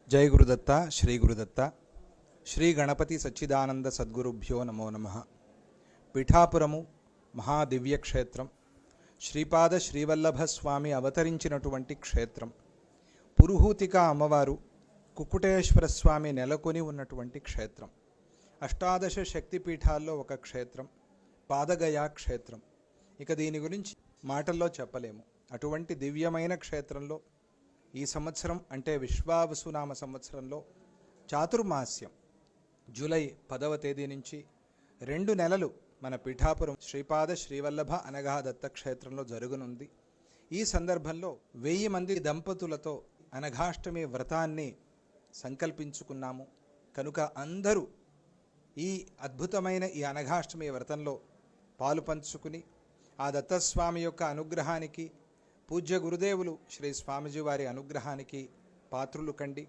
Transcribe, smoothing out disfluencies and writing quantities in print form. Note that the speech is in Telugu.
जय गुरुदत्ता श्री गुरुदत्ता श्री गणपति सच्चिदानंद सद्गुरुभ्यो नमो नमः। पीठापुरमु महादिव्य क्षेत्रम श्रीपाद श्रीवल्लभ स्वामी अवतरिंचिनटुवंटि क्षेत्रम पुरुहूतिका अम्मवारु कुक्कुटेश्वर स्वामी नेलకొని ఉన్నటువంటి क्षेत्रम अष्टादश शक्तिपीठाల్లో ఒక क्षेत्रम పాదగయ क्षेत्रम ఇక దీని గురించి మాటల్లో చెప్పలేము। అటువంటి దివ్యమైన క్షేత్రంలో ఈ సంవత్సరం అంటే విశ్వావసునామ సంవత్సరంలో చాతుర్మాస్యం జూలై 10వ తేదీ నుంచి 2 నెలలు మన పీఠాపురం శ్రీపాద శ్రీవల్లభ అనగా దత్త క్షేత్రంలో జరుగునుంది। ఈ సందర్భంలో 1000 మంది దంపతులతో అనఘాష్టమి వ్రతాన్ని సంకల్పించుకున్నాము కనుక అందరూ ఈ అద్భుతమైన ఈ అనఘాష్టమి వ్రతంలో పాలు పంచుకుని ఆ దత్తస్వామి యొక్క అనుగ్రహానికి పూజ్య గురుదేవులు శ్రీ స్వామిజీ వారి అనుగ్రహానికి పాత్రులు కండి।